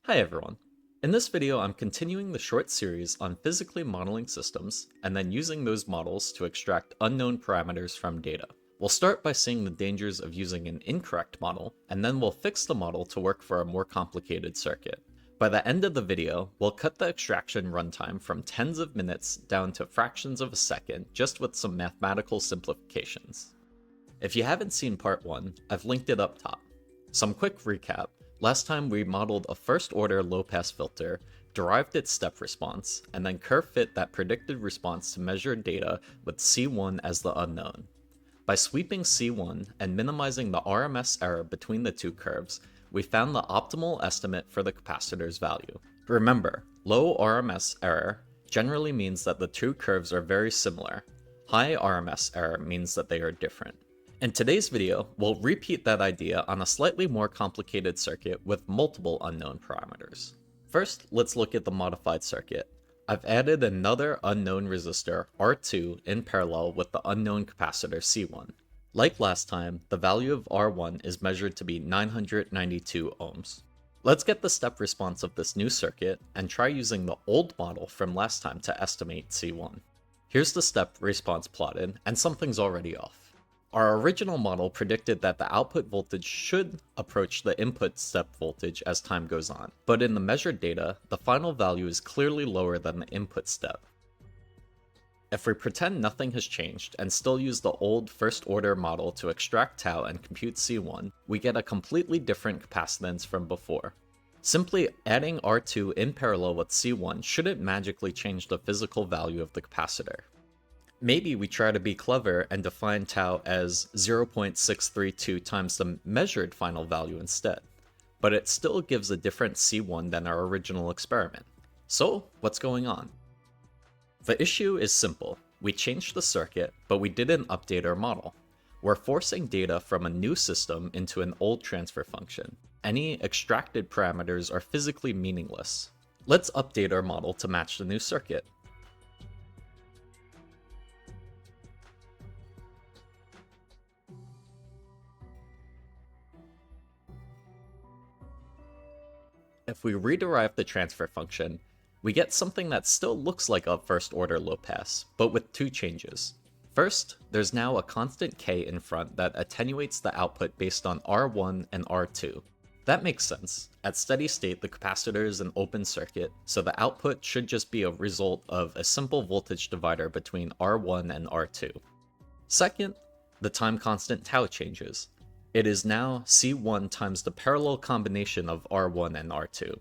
Hi everyone. In this video, I'm continuing the short series on physically modeling systems and then using those models to extract unknown parameters from data. We'll start by seeing the dangers of using an incorrect model, and then we'll fix the model to work for a more complicated circuit. By the end of the video, we'll cut the extraction runtime from tens of minutes down to fractions of a second just with some mathematical simplifications. If you haven't seen part 1, I've linked it up top. Some quick recap. Last time we modeled a first-order low-pass filter, derived its step response, and then curve-fit that predicted response to measured data with C1 as the unknown. By sweeping C1 and minimizing the RMS error between the two curves, we found the optimal estimate for the capacitor's value. Remember, low RMS error generally means that the two curves are very similar. High RMS error means that they are different. In today's video, we'll repeat that idea on a slightly more complicated circuit with multiple unknown parameters. First, let's look at the modified circuit. I've added another unknown resistor, R2, in parallel with the unknown capacitor C1. Like last time, the value of R1 is measured to be 992 ohms. Let's get the step response of this new circuit and try using the old model from last time to estimate C1. Here's the step response plotted, and something's already off. Our original model predicted that the output voltage should approach the input step voltage as time goes on, but in the measured data, the final value is clearly lower than the input step. If we pretend nothing has changed and still use the old first-order model to extract tau and compute C1, we get a completely different capacitance from before. Simply adding R2 in parallel with C1 shouldn't magically change the physical value of the capacitor. Maybe we try to be clever and define tau as 0.632 times the measured final value instead, but it still gives a different C1 than our original experiment. So, what's going on? The issue is simple. We changed the circuit, but we didn't update our model. We're forcing data from a new system into an old transfer function. Any extracted parameters are physically meaningless. Let's update our model to match the new circuit. If we rederive the transfer function, we get something that still looks like a first-order low-pass, but with two changes. First, there's now a constant k in front that attenuates the output based on R1 and R2. That makes sense. At steady state, the capacitor is an open circuit, so the output should just be a result of a simple voltage divider between R1 and R2. Second, the time constant tau changes. It is now C1 times the parallel combination of R1 and R2.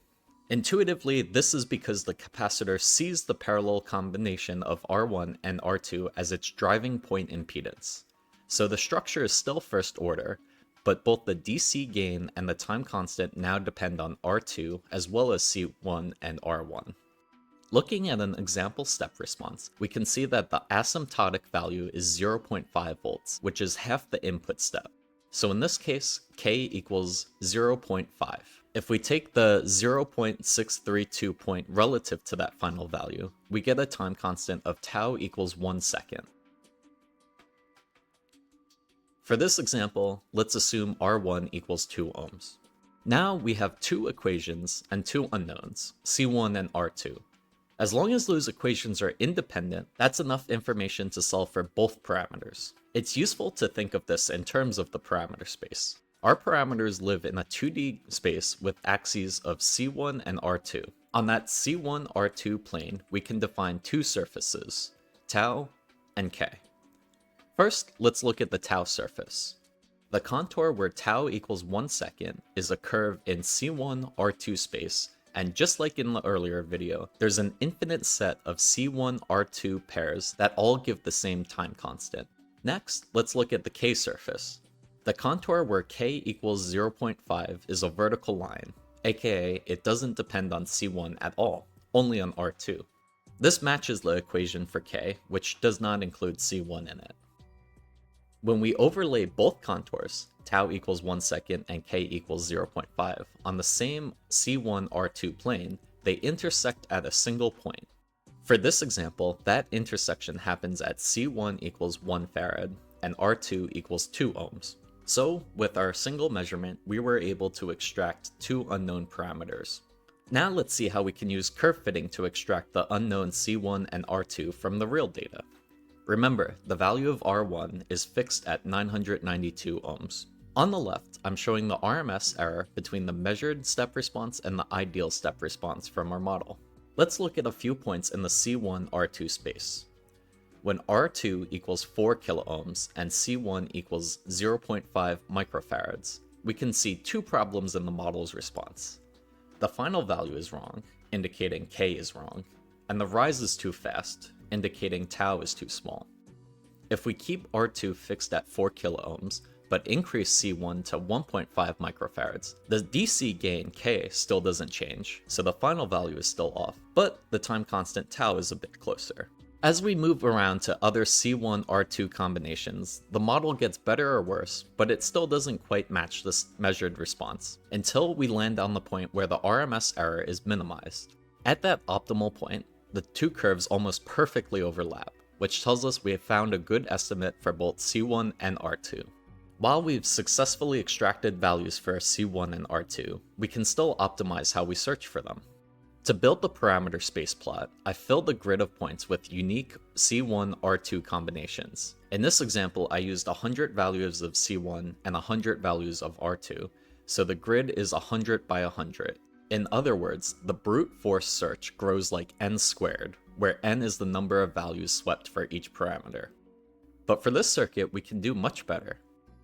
Intuitively, this is because the capacitor sees the parallel combination of R1 and R2 as its driving point impedance. So the structure is still first order, but both the DC gain and the time constant now depend on R2 as well as C1 and R1. Looking at an example step response, we can see that the asymptotic value is 0.5 volts, which is half the input step. So in this case, k equals 0.5. If we take the 0.632 point relative to that final value, we get a time constant of tau equals 1 second. For this example, let's assume R1 equals 2 ohms. Now we have two equations and two unknowns, C1 and R2. As long as those equations are independent, that's enough information to solve for both parameters. It's useful to think of this in terms of the parameter space. Our parameters live in a 2D space with axes of C1 and R2. On that C1 R2 plane, we can define two surfaces, tau and k. First, let's look at the tau surface. The contour where tau equals 1 second is a curve in C1 R2 space, and just like in the earlier video, there's an infinite set of C1 R2 pairs that all give the same time constant. Next, let's look at the k surface. The contour where k equals 0.5 is a vertical line, aka it doesn't depend on C1 at all, only on R2. This matches the equation for k, which does not include C1 in it. When we overlay both contours, tau equals 1 second and k equals 0.5, on the same C1 R2 plane, they intersect at a single point. For this example, that intersection happens at C1 equals 1 farad and R2 equals 2 ohms. So, with our single measurement, we were able to extract two unknown parameters. Now let's see how we can use curve fitting to extract the unknown C1 and R2 from the real data. Remember, the value of R1 is fixed at 992 ohms. On the left, I'm showing the RMS error between the measured step response and the ideal step response from our model. Let's look at a few points in the C1 R2 space. When R2 equals 4 kiloohms and C1 equals 0.5 microfarads, we can see two problems in the model's response. The final value is wrong, indicating K is wrong, and the rise is too fast, indicating tau is too small. If we keep R2 fixed at 4 kiloohms, but increase C1 to 1.5 microfarads, the DC gain K still doesn't change, so the final value is still off, but the time constant tau is a bit closer. As we move around to other C1 R2 combinations, the model gets better or worse, but it still doesn't quite match this measured response, until we land on the point where the RMS error is minimized. At that optimal point, the two curves almost perfectly overlap, which tells us we have found a good estimate for both C1 and R2. While we've successfully extracted values for C1 and R2, we can still optimize how we search for them. To build the parameter space plot, I filled the grid of points with unique C1 R2 combinations. In this example, I used 100 values of C1 and 100 values of R2, so the grid is 100 by 100. In other words, the brute force search grows like n squared, where n is the number of values swept for each parameter. But for this circuit, we can do much better.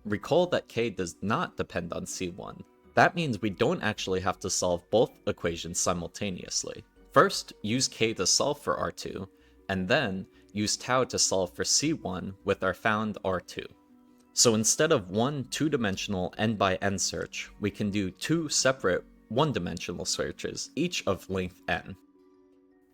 Recall that K does not depend on C1. That means we don't actually have to solve both equations simultaneously. First, use K to solve for R2, and then use tau to solve for C1 with our found R2. So instead of one two-dimensional n by n search, we can do two separate one-dimensional searches, each of length n.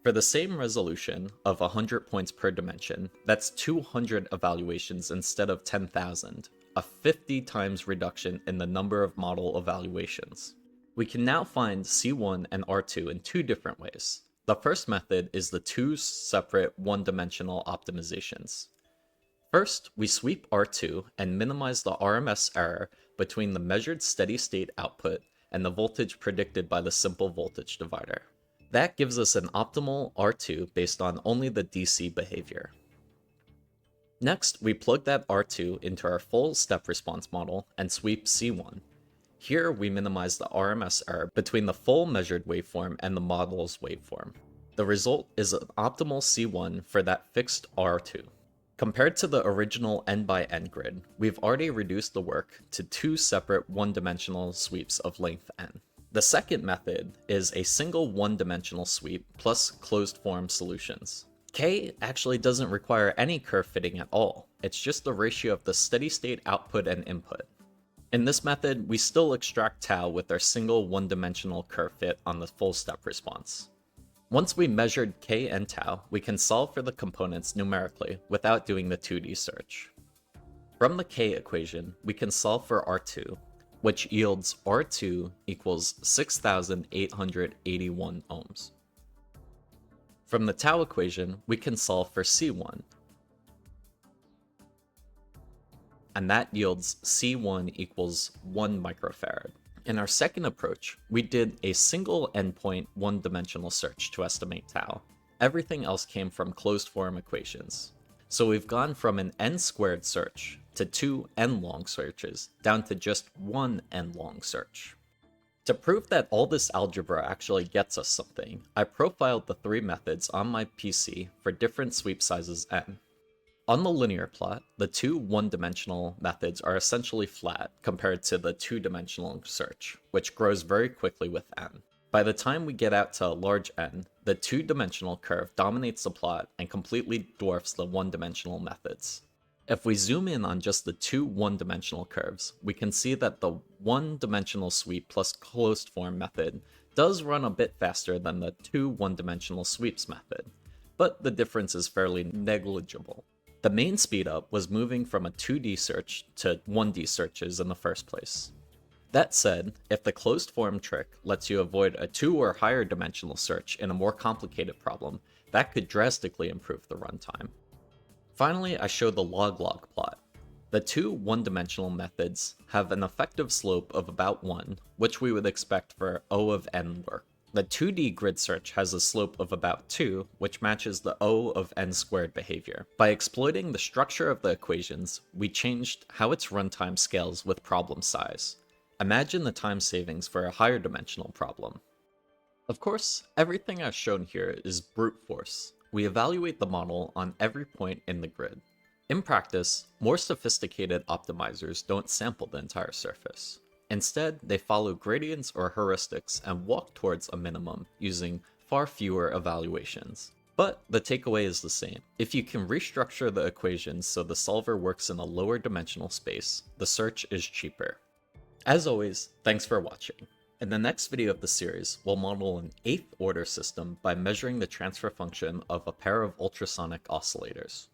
For the same resolution of 100 points per dimension, that's 200 evaluations instead of 10,000. A 50 times reduction in the number of model evaluations. We can now find C1 and R2 in two different ways. The first method is the two separate one-dimensional optimizations. First, we sweep R2 and minimize the RMS error between the measured steady-state output and the voltage predicted by the simple voltage divider. That gives us an optimal R2 based on only the DC behavior. Next, we plug that R2 into our full step response model and sweep C1. Here, we minimize the RMS error between the full measured waveform and the model's waveform. The result is an optimal C1 for that fixed R2. Compared to the original n by n grid, we've already reduced the work to two separate one-dimensional sweeps of length n. The second method is a single one-dimensional sweep plus closed-form solutions. K actually doesn't require any curve fitting at all, it's just the ratio of the steady-state output and input. In this method, we still extract tau with our single one-dimensional curve fit on the full step response. Once we measured K and tau, we can solve for the components numerically without doing the 2D search. From the K equation, we can solve for R2, which yields R2 equals 6,881 ohms. From the tau equation, we can solve for C1, and that yields C1 equals 1 microfarad. In our second approach, we did a single endpoint one-dimensional search to estimate tau. Everything else came from closed-form equations. So we've gone from an n-squared search to two n-long searches, down to just one n-long search. To prove that all this algebra actually gets us something, I profiled the three methods on my PC for different sweep sizes n. On the linear plot, the two one-dimensional methods are essentially flat compared to the two-dimensional search, which grows very quickly with n. By the time we get out to large n, the two-dimensional curve dominates the plot and completely dwarfs the one-dimensional methods. If we zoom in on just the two one-dimensional curves, we can see that the one-dimensional sweep plus closed form method does run a bit faster than the two one-dimensional sweeps method, but the difference is fairly negligible. The main speedup was moving from a 2D search to 1D searches in the first place. That said, if the closed form trick lets you avoid a 2 or higher dimensional search in a more complicated problem, that could drastically improve the runtime. Finally, I show the log-log plot. The two one-dimensional methods have an effective slope of about 1, which we would expect for O of n work. The 2D grid search has a slope of about 2, which matches the O of n squared behavior. By exploiting the structure of the equations, we changed how its runtime scales with problem size. Imagine the time savings for a higher dimensional problem. Of course, everything as shown here is brute force. We evaluate the model on every point in the grid. In practice, more sophisticated optimizers don't sample the entire surface. Instead, they follow gradients or heuristics and walk towards a minimum using far fewer evaluations. But the takeaway is the same. If you can restructure the equations so the solver works in a lower dimensional space, the search is cheaper. As always, thanks for watching. In the next video of the series, we'll model an 8th order system by measuring the transfer function of a pair of ultrasonic oscillators.